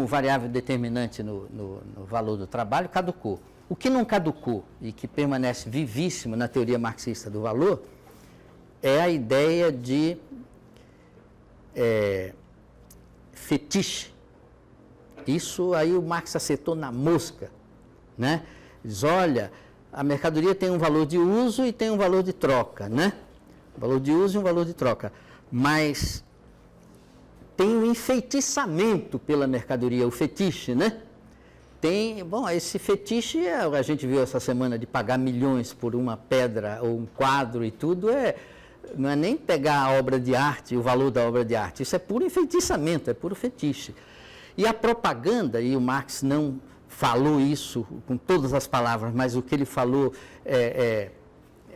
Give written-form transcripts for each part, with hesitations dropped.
variável determinante no valor do trabalho, caducou. O que não caducou e que permanece vivíssimo na teoria marxista do valor é a ideia de fetiche. Isso aí o Marx acertou na mosca, né? Diz, olha, a mercadoria tem um valor de uso e tem um valor de troca, né? Um valor de uso e um valor de troca. Mas tem um enfeitiçamento pela mercadoria, o fetiche, né? Esse fetiche, a gente viu essa semana de pagar milhões por uma pedra ou um quadro e tudo, não é nem pegar a obra de arte, o valor da obra de arte, isso é puro enfeitiçamento, é puro fetiche. E a propaganda, e o Marx não falou isso com todas as palavras, mas o que ele falou é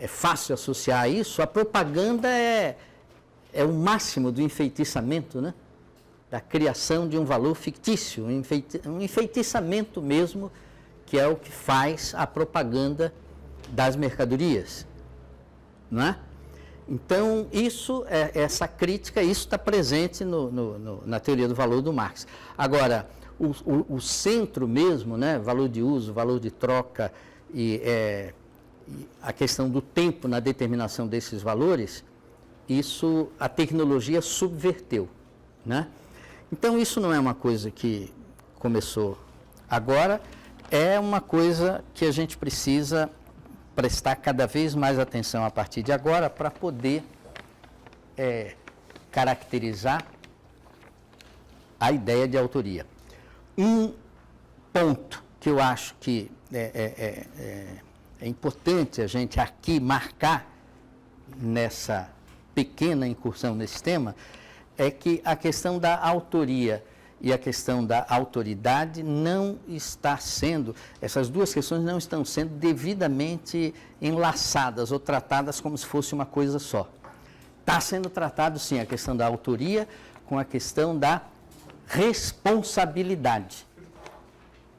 fácil associar a isso, a propaganda é o máximo do enfeitiçamento, né? Da criação de um valor fictício, um enfeitiçamento mesmo, que é o que faz a propaganda das mercadorias, não é? Então, essa crítica, isso está presente na teoria do valor do Marx. Agora, o centro mesmo, né, valor de uso, valor de troca e a questão do tempo na determinação desses valores, isso a tecnologia subverteu, né? Então, isso não é uma coisa que começou agora, é uma coisa que a gente precisa prestar cada vez mais atenção a partir de agora para poder caracterizar a ideia de autoria. Um ponto que eu acho que é importante a gente aqui marcar nessa pequena incursão nesse tema é que a questão da autoria e a questão da autoridade não está sendo, essas duas questões não estão sendo devidamente enlaçadas ou tratadas como se fosse uma coisa só. Está sendo tratado, sim, a questão da autoria com a questão da responsabilidade,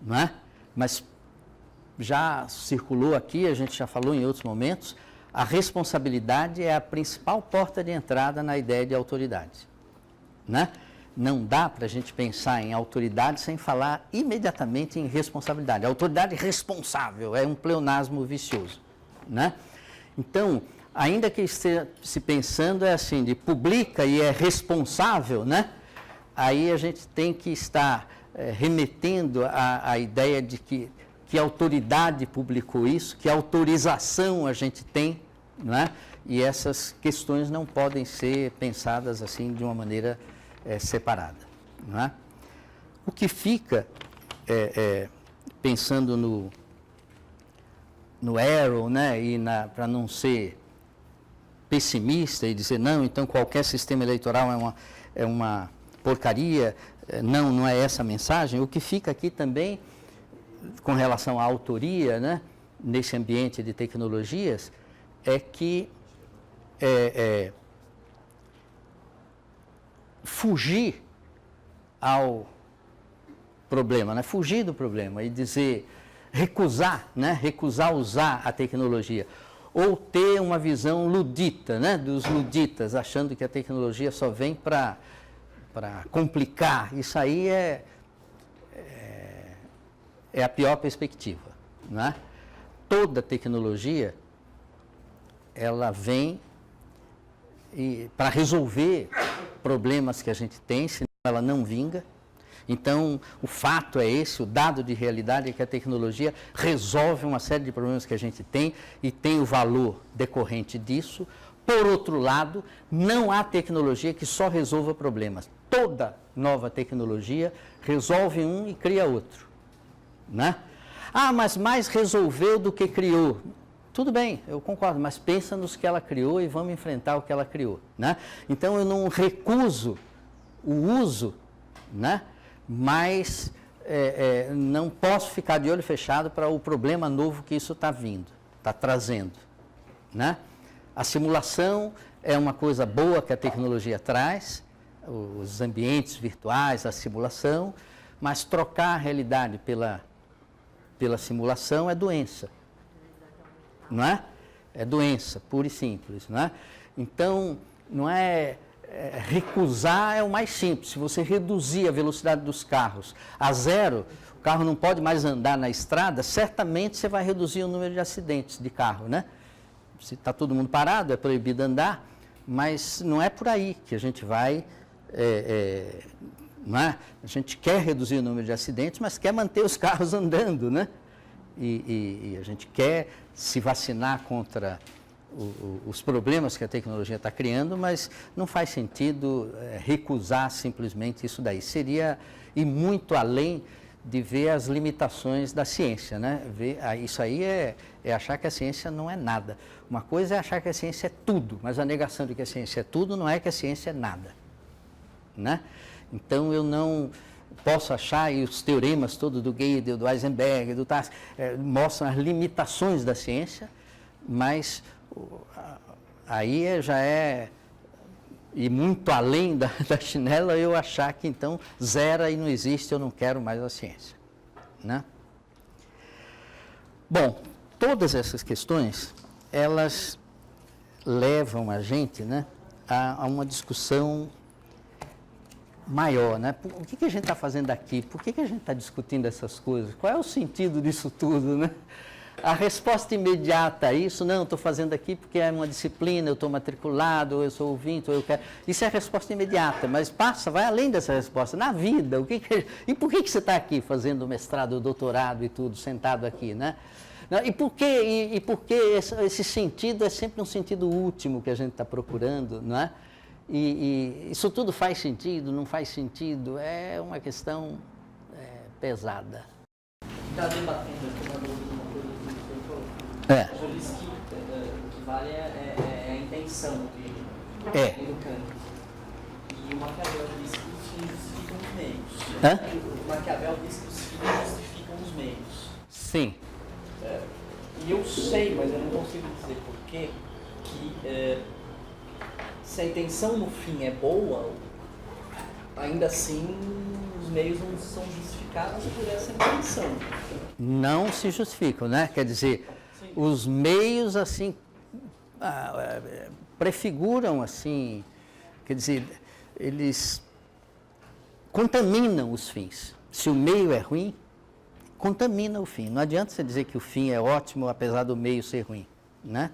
não é? Mas já circulou aqui, a gente já falou em outros momentos, a responsabilidade é a principal porta de entrada na ideia de autoridade. Né? Não dá para a gente pensar em autoridade sem falar imediatamente em responsabilidade. A autoridade responsável é um pleonasmo vicioso, né? Então, ainda que esteja se pensando assim, de publica e é responsável, né? Aí a gente tem que estar remetendo à ideia de que autoridade publicou isso, que autorização a gente tem, né? E essas questões não podem ser pensadas assim de uma maneira separada, não é? O que fica, pensando no Arrow, né, e para não ser pessimista e dizer, não, então qualquer sistema eleitoral é uma porcaria, não é essa a mensagem, o que fica aqui também, com relação à autoria, né, nesse ambiente de tecnologias, é que fugir ao problema, né? Fugir do problema e dizer, recusar usar a tecnologia, ou ter uma visão ludita, né? Dos luditas, achando que a tecnologia só vem para complicar. Isso aí é a pior perspectiva, né? Toda tecnologia, ela vem para resolver problemas que a gente tem, senão ela não vinga. Então, o fato é esse, o dado de realidade é que a tecnologia resolve uma série de problemas que a gente tem e tem o valor decorrente disso. Por outro lado, não há tecnologia que só resolva problemas. Toda nova tecnologia resolve um e cria outro, né? Ah, mas mais resolveu do que criou. Tudo bem, eu concordo, mas pensa nos que ela criou e vamos enfrentar o que ela criou, né? Então, eu não recuso o uso, né? Mas não posso ficar de olho fechado para o problema novo que isso está trazendo, né? A simulação é uma coisa boa que a tecnologia traz, os ambientes virtuais, a simulação, mas trocar a realidade pela simulação é doença. Não é? É doença, pura e simples, não é? Então, não é recusar é o mais simples. Se você reduzir a velocidade dos carros a zero, o carro não pode mais andar na estrada, certamente você vai reduzir o número de acidentes de carro, né? Se está todo mundo parado, é proibido andar, mas não é por aí que a gente vai... não é? A gente quer reduzir o número de acidentes, mas quer manter os carros andando, né? E a gente quer se vacinar contra os problemas que a tecnologia está criando, mas não faz sentido recusar simplesmente isso daí. Seria ir muito além de ver as limitações da ciência, né? Isso aí é achar que a ciência não é nada. Uma coisa é achar que a ciência é tudo, mas a negação de que a ciência é tudo não é que a ciência é nada, né? Então, eu não posso achar, e os teoremas todos do Gödel, do Heisenberg, do Tarski, mostram as limitações da ciência, mas aí já é ir muito além da chinela eu achar que, então, zera e não existe, eu não quero mais a ciência, né? Bom, todas essas questões, elas levam a gente, né, a uma discussão maior, né? O que a gente está fazendo aqui? Por que a gente está discutindo essas coisas? Qual é o sentido disso tudo, né? A resposta imediata a isso, não, estou fazendo aqui porque é uma disciplina, eu estou matriculado, ou eu sou ouvinte, ou eu quero... Isso é a resposta imediata, mas vai além dessa resposta. Na vida, e por que você está aqui fazendo mestrado, doutorado e tudo, sentado aqui, né? E por que esse sentido é sempre um sentido último que a gente está procurando, não é? E isso tudo faz sentido, não faz sentido, é uma questão pesada. Está debatendo aqui uma coisa que você falou. Já disse que o que vale é a intenção do Kant. E o Maquiavel disse que os fins justificam os meios. O Maquiavel disse que os fins justificam os meios. Sim. E eu sei, mas eu não consigo dizer porquê, que se a intenção no fim é boa, ainda assim os meios não são justificados por essa intenção. Não se justificam, né? Quer dizer, sim, os meios, assim, prefiguram, assim, quer dizer, eles contaminam os fins. Se o meio é ruim, contamina o fim. Não adianta você dizer que o fim é ótimo, apesar do meio ser ruim, né?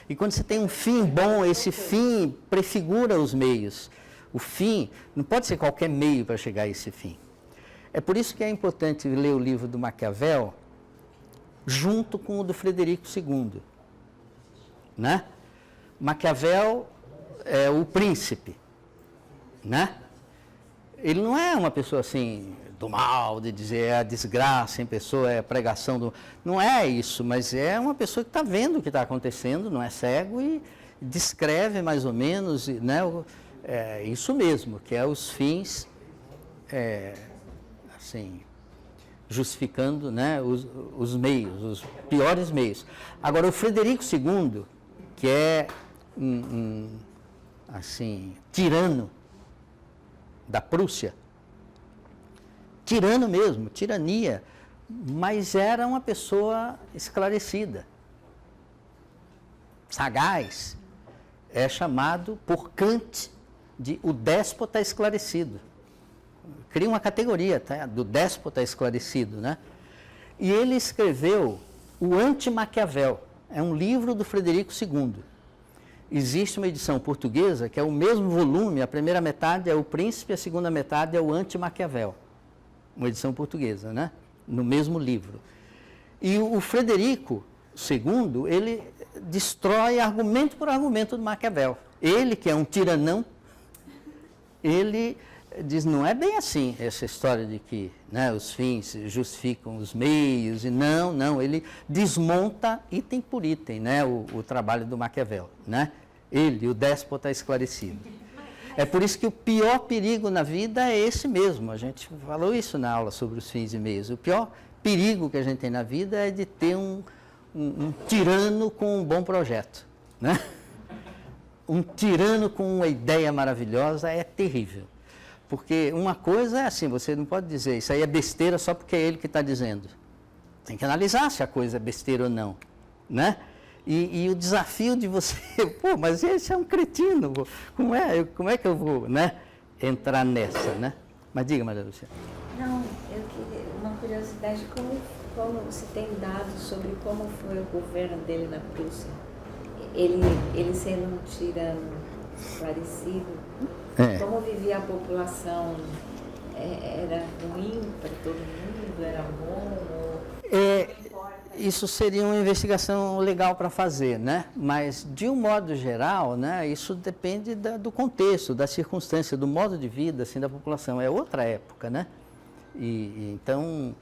E quando você tem um fim bom, esse fim prefigura os meios. O fim não pode ser qualquer meio para chegar a esse fim. É por isso que é importante ler o livro do Maquiavel junto com o do Frederico II, né? Maquiavel é o príncipe, né? Ele não é uma pessoa assim do mal, de dizer a desgraça em pessoa, é a pregação do... Não é isso, mas é uma pessoa que está vendo o que está acontecendo, não é cego e descreve mais ou menos, né? Isso mesmo, que é os fins, assim, justificando, né, os meios, os piores meios. Agora, o Frederico II, que é assim, tirano da Prússia, tirano mesmo, tirania, mas era uma pessoa esclarecida, sagaz, é chamado por Kant de o déspota esclarecido. Cria uma categoria, tá? Do déspota esclarecido, né? E ele escreveu o Anti-Maquiavel, é um livro do Frederico II. Existe uma edição portuguesa que é o mesmo volume, a primeira metade é o Príncipe, a segunda metade é o Anti-Maquiavel. Uma edição portuguesa, né? No mesmo livro. E o Frederico II, ele destrói argumento por argumento do Maquiavel. Ele, que é um tiranão, ele diz, não é bem assim essa história de que, né, os fins justificam os meios, e não, ele desmonta item por item, né, o trabalho do Maquiavel, né? Ele, o déspota esclarecido. É por isso que o pior perigo na vida é esse mesmo. A gente falou isso na aula sobre os fins e meios. O pior perigo que a gente tem na vida é de ter um tirano com um bom projeto, né? Um tirano com uma ideia maravilhosa é terrível. Porque uma coisa é assim, você não pode dizer, isso aí é besteira só porque é ele que está dizendo. Tem que analisar se a coisa é besteira ou não, né? E o desafio de você, pô, mas esse é um cretino, como é que eu vou, né, entrar nessa, né? Mas diga, Maria Lúcia. Não, eu queria uma curiosidade, como se tem dados sobre como foi o governo dele na Prússia? Ele sendo um tirano esclarecido, como vivia a população? Era ruim para todo mundo? Era bom? Isso seria uma investigação legal para fazer, né? Mas, de um modo geral, né, isso depende do contexto, da circunstância, do modo de vida assim, da população. É outra época, né? Então,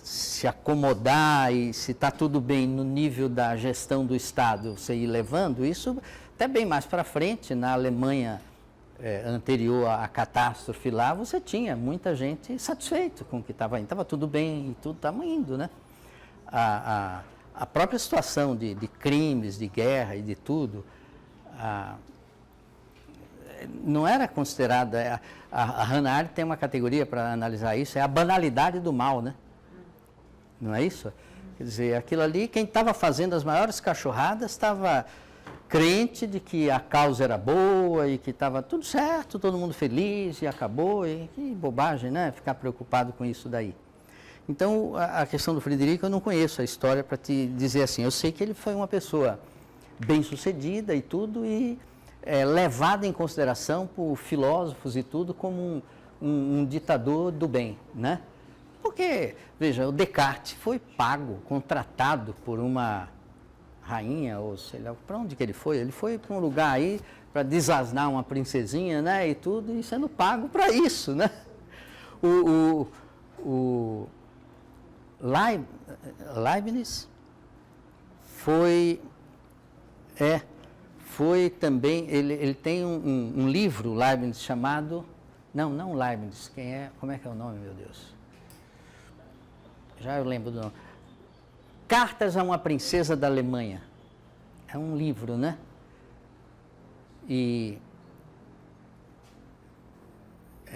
se acomodar e se está tudo bem no nível da gestão do Estado, você ir levando, isso até bem mais para frente, na Alemanha anterior à catástrofe lá, você tinha muita gente satisfeita com o que estava indo. Estava tudo bem e tudo estava indo, né? A própria situação de crimes, de guerra e de tudo, não era considerada... A Hannah Arendt tem uma categoria para analisar isso, é a banalidade do mal, né? Não é isso? Quer dizer, aquilo ali, quem estava fazendo as maiores cachorradas estava crente de que a causa era boa e que estava tudo certo, todo mundo feliz e acabou, e que bobagem, né? Ficar preocupado com isso daí. Então, a questão do Frederico, eu não conheço a história para te dizer assim. Eu sei que ele foi uma pessoa bem-sucedida e tudo, e levado em consideração por filósofos e tudo como um ditador do bem, né? Porque, veja, o Descartes foi pago, contratado por uma rainha, ou sei lá, para onde que ele foi? Ele foi para um lugar aí para desasnar uma princesinha, né, e tudo, e sendo pago para isso, né? O Leibniz foi também, ele tem um livro, Leibniz, chamado, não Leibniz, como é que é o nome, meu Deus? Já eu lembro do nome. Cartas a uma Princesa da Alemanha. É um livro, né? E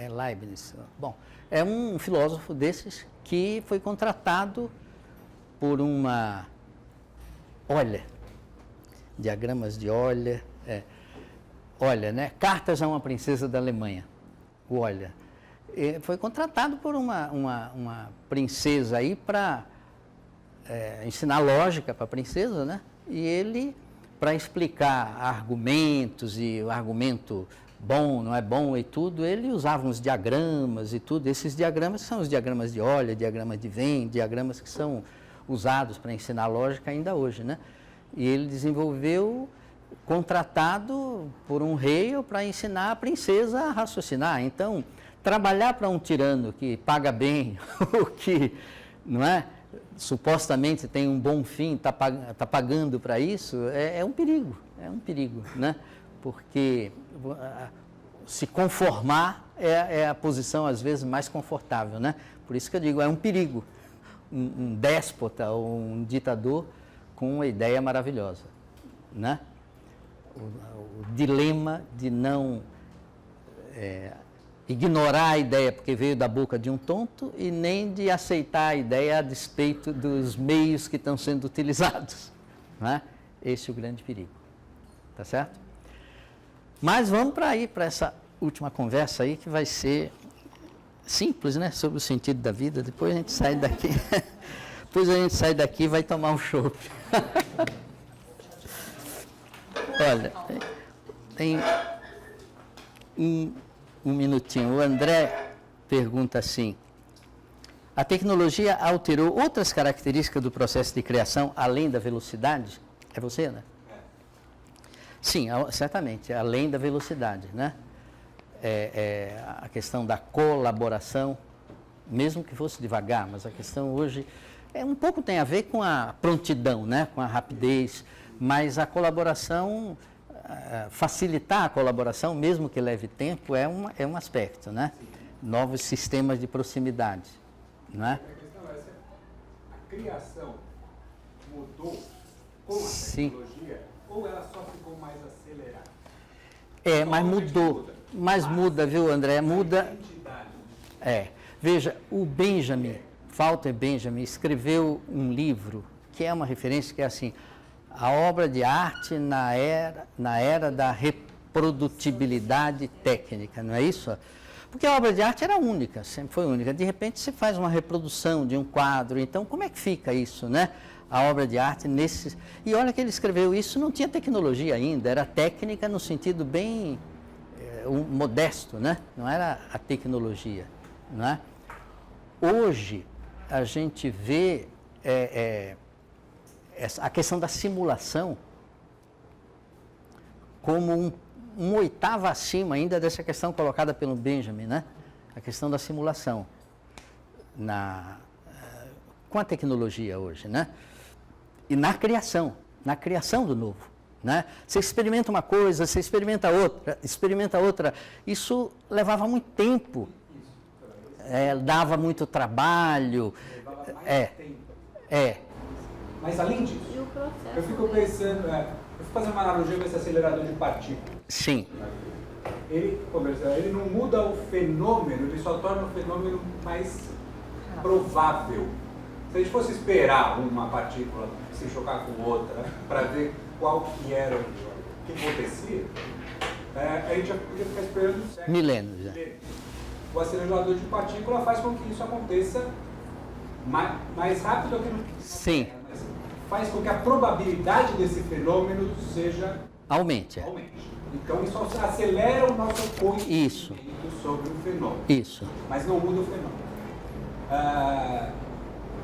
Leibniz. Bom, é um filósofo desses que foi contratado por uma... Olha, diagramas de olha, olha, né? Cartas a uma Princesa da Alemanha. Olha, foi contratado por uma princesa aí para ensinar lógica para a princesa, né? E ele, para explicar argumentos e o argumento bom, não é bom e tudo, ele usava uns diagramas e tudo. Esses diagramas são os diagramas de olha, diagramas de Venn, diagramas que são usados para ensinar lógica ainda hoje, né? E ele desenvolveu, contratado por um rei para ensinar a princesa a raciocinar. Então, trabalhar para um tirano que paga bem, ou que, não é, supostamente tem um bom fim, está pagando para isso, é um perigo, né? Porque se conformar é a posição, às vezes, mais confortável, né? Por isso que eu digo, é um perigo, um déspota ou um ditador com uma ideia maravilhosa, né? O dilema de não ignorar a ideia porque veio da boca de um tonto e nem de aceitar a ideia a despeito dos meios que estão sendo utilizados, né? Esse é o grande perigo, tá certo? Mas vamos para essa última conversa aí, que vai ser simples, né? Sobre o sentido da vida. Depois a gente sai daqui, e vai tomar um chopp. Olha, tem um minutinho. O André pergunta assim: a tecnologia alterou outras características do processo de criação além da velocidade? É você, né? Sim, certamente, além da velocidade, né? A questão da colaboração, mesmo que fosse devagar, mas a questão hoje um pouco tem a ver com a prontidão, né? Com a rapidez, mas a colaboração, facilitar a colaboração, mesmo que leve tempo, é um aspecto, né? Novos sistemas de proximidade, não é? A questão é essa: a criação mudou com a tecnologia, ou ela só ficou mais acelerada? Mas mudou, muda, viu, André? Muda. Veja, o Walter Benjamin escreveu um livro que é uma referência, que é assim: A obra de arte na era da reprodutibilidade técnica, não é isso? Porque a obra de arte era única, sempre foi única. De repente você faz uma reprodução de um quadro, então como é que fica isso, né? A obra de arte nesse... E olha que ele escreveu isso, não tinha tecnologia ainda, era técnica no sentido bem modesto, né? Não era a tecnologia, não é? Hoje a gente vê a questão da simulação como um oitavo acima ainda dessa questão colocada pelo Benjamin, né? A questão da simulação com a tecnologia hoje, né? E na criação do novo, né? Você experimenta uma coisa, você experimenta outra, isso levava muito tempo, dava muito trabalho. Levava mais tempo. Mas além disso, eu fico pensando, eu fico fazendo uma analogia com esse acelerador de partículas. Sim. Ele não muda o fenômeno, ele só torna o fenômeno mais provável. Se a gente fosse esperar uma partícula se chocar com outra, para ver qual que era o que acontecia, a gente já podia ficar esperando séculos. Milênios, já. O acelerador de partícula faz com que isso aconteça mais rápido do que no... Sim. Faz com que a probabilidade desse fenômeno aumente. Então isso acelera o nosso conhecimento sobre o fenômeno. Isso. Mas não muda o fenômeno.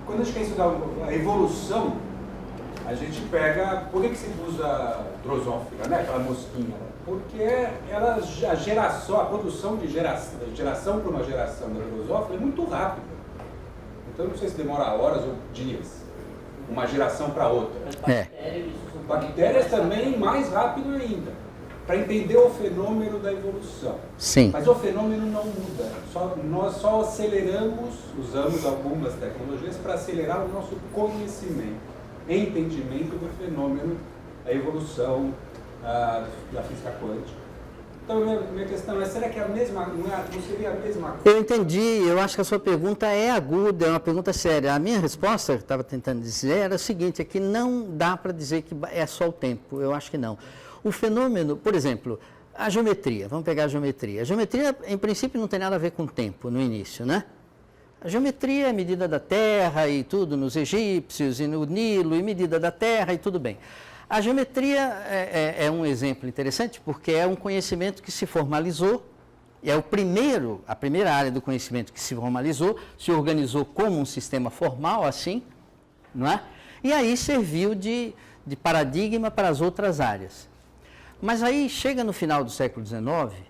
Quando a gente quer estudar a evolução, a gente pega... Por que se usa drosófila, né? Aquela mosquinha? Porque a produção de geração por uma geração da drosófila é muito rápida. Então não sei se demora horas ou dias. Uma geração para outra. Bactérias também mais rápido ainda, para entender o fenômeno da evolução. Sim. Mas o fenômeno não muda. Nós só usamos algumas tecnologias para acelerar o nosso conhecimento, entendimento do fenômeno da evolução da física quântica. Então, minha questão é, será que é a mesma, não seria a mesma coisa? Eu entendi, eu acho que a sua pergunta é aguda, é uma pergunta séria. A minha resposta, que eu estava tentando dizer, era o seguinte, é que não dá para dizer que é só o tempo, eu acho que não. O fenômeno, por exemplo, a geometria, vamos pegar a geometria. A geometria, em princípio, não tem nada a ver com o tempo, no início, né? A geometria é medida da Terra e tudo, nos egípcios e no Nilo, e medida da Terra e tudo bem. A geometria é um exemplo interessante porque é um conhecimento que se formalizou, é a primeira área do conhecimento que se formalizou, se organizou como um sistema formal, assim, não é? E aí serviu de paradigma para as outras áreas. Mas aí chega no final do século XIX,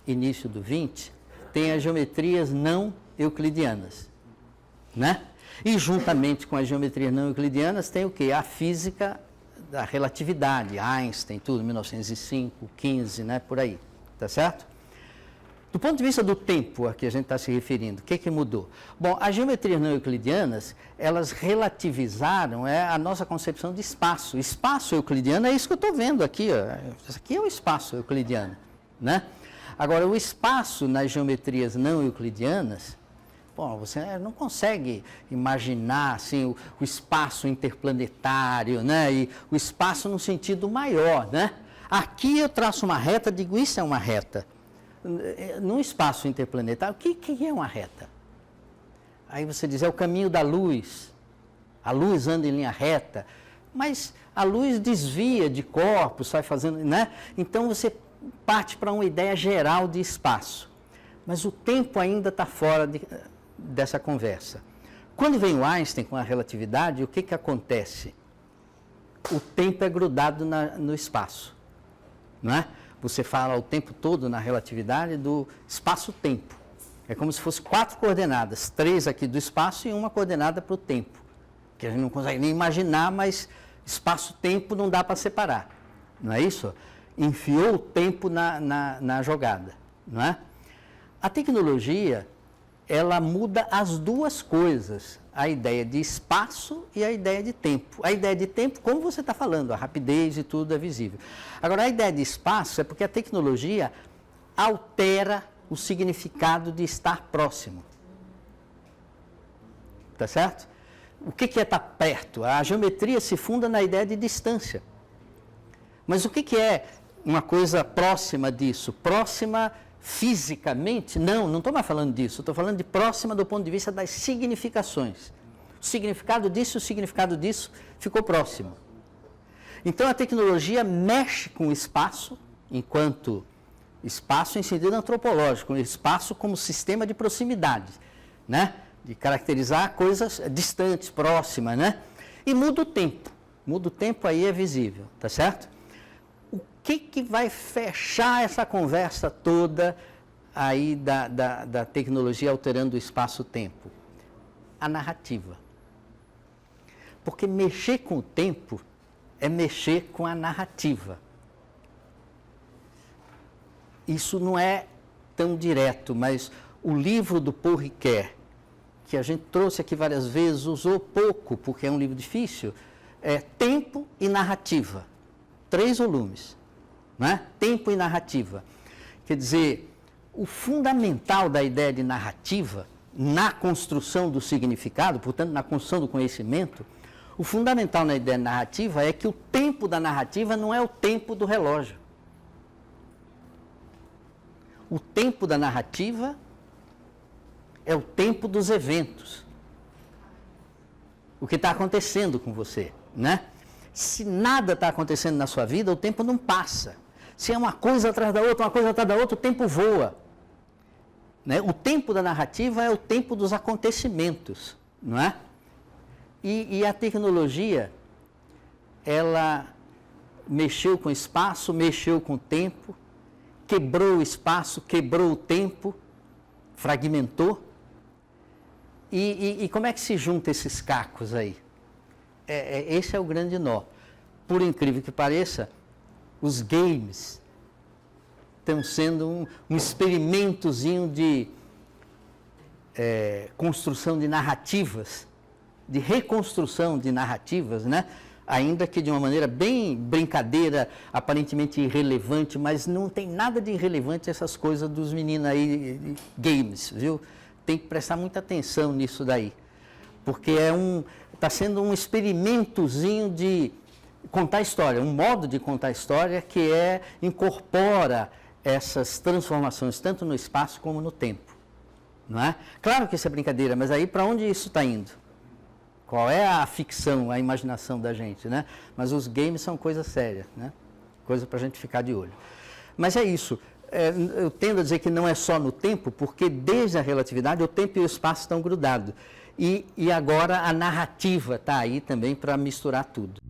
início do XX, tem as geometrias não euclidianas, né? E juntamente com as geometrias não euclidianas tem o quê? A física da relatividade, Einstein, tudo, 1905, 15, né, por aí, tá certo? Do ponto de vista do tempo a que a gente está se referindo, o que mudou? Bom, as geometrias não euclidianas, elas relativizaram a nossa concepção de espaço. Espaço euclidiano é isso que eu estou vendo aqui, ó. Isso aqui é o espaço euclidiano, né? Agora, o espaço nas geometrias não euclidianas, bom, você não consegue imaginar assim, o espaço interplanetário, né? E o espaço no sentido maior, né? Aqui eu traço uma reta, digo isso é uma reta. Num espaço interplanetário, o que é uma reta? Aí você diz, é o caminho da luz. A luz anda em linha reta, mas a luz desvia de corpos, sai fazendo, né? Então você parte para uma ideia geral de espaço. Mas o tempo ainda está fora dessa conversa. Quando vem o Einstein com a relatividade, o que acontece? O tempo é grudado no espaço, não é? Você fala o tempo todo na relatividade do espaço-tempo. É como se fosse 4 coordenadas, 3 aqui do espaço e uma coordenada para o tempo, que a gente não consegue nem imaginar, mas espaço-tempo não dá para separar, não é isso? Enfiou o tempo na jogada, não é? A tecnologia, ela muda as duas coisas, a ideia de espaço e a ideia de tempo. A ideia de tempo, como você está falando, a rapidez e tudo é visível. Agora, a ideia de espaço é porque a tecnologia altera o significado de estar próximo. Tá certo? O que é estar perto? A geometria se funda na ideia de distância. Mas o que é uma coisa próxima disso? Próxima fisicamente? Não estou mais falando disso. Estou falando de próxima do ponto de vista das significações. O significado disso e o significado disso ficou próximo. Então, a tecnologia mexe com o espaço, enquanto espaço em sentido antropológico, espaço como sistema de proximidade, né? De caracterizar coisas distantes, próximas, né? E muda o tempo. Muda o tempo, aí é visível, tá certo? O que vai fechar essa conversa toda aí da tecnologia alterando o espaço-tempo? A narrativa. Porque mexer com o tempo é mexer com a narrativa. Isso não é tão direto, mas o livro do Paul Ricoeur, que a gente trouxe aqui várias vezes, usou pouco, porque é um livro difícil, é Tempo e Narrativa. 3 volumes, né? Tempo e Narrativa. Quer dizer, o fundamental da ideia de narrativa, na construção do significado, portanto, na construção do conhecimento, o fundamental na ideia narrativa é que o tempo da narrativa não é o tempo do relógio. O tempo da narrativa é o tempo dos eventos. O que está acontecendo com você, né? Se nada está acontecendo na sua vida, o tempo não passa. Se é uma coisa atrás da outra, o tempo voa. Né? O tempo da narrativa é o tempo dos acontecimentos, não é? E a tecnologia, ela mexeu com o espaço, mexeu com o tempo, quebrou o espaço, quebrou o tempo, fragmentou. E como é que se junta esses cacos aí? Esse é o grande nó. Por incrível que pareça, os games estão sendo um experimentozinho de construção de narrativas, de reconstrução de narrativas, né? Ainda que de uma maneira bem brincadeira, aparentemente irrelevante, mas não tem nada de irrelevante essas coisas dos meninos aí, games, viu? Tem que prestar muita atenção nisso daí, porque está sendo um experimentozinho de contar história, um modo de contar história que incorpora essas transformações, tanto no espaço como no tempo, não é? Claro que isso é brincadeira, mas aí para onde isso está indo? Qual é a ficção, a imaginação da gente, né? Mas os games são coisa séria, né? Coisa para a gente ficar de olho. Mas é isso. Eu tendo a dizer que não é só no tempo, porque desde a relatividade o tempo e o espaço estão grudados. E agora a narrativa está aí também para misturar tudo.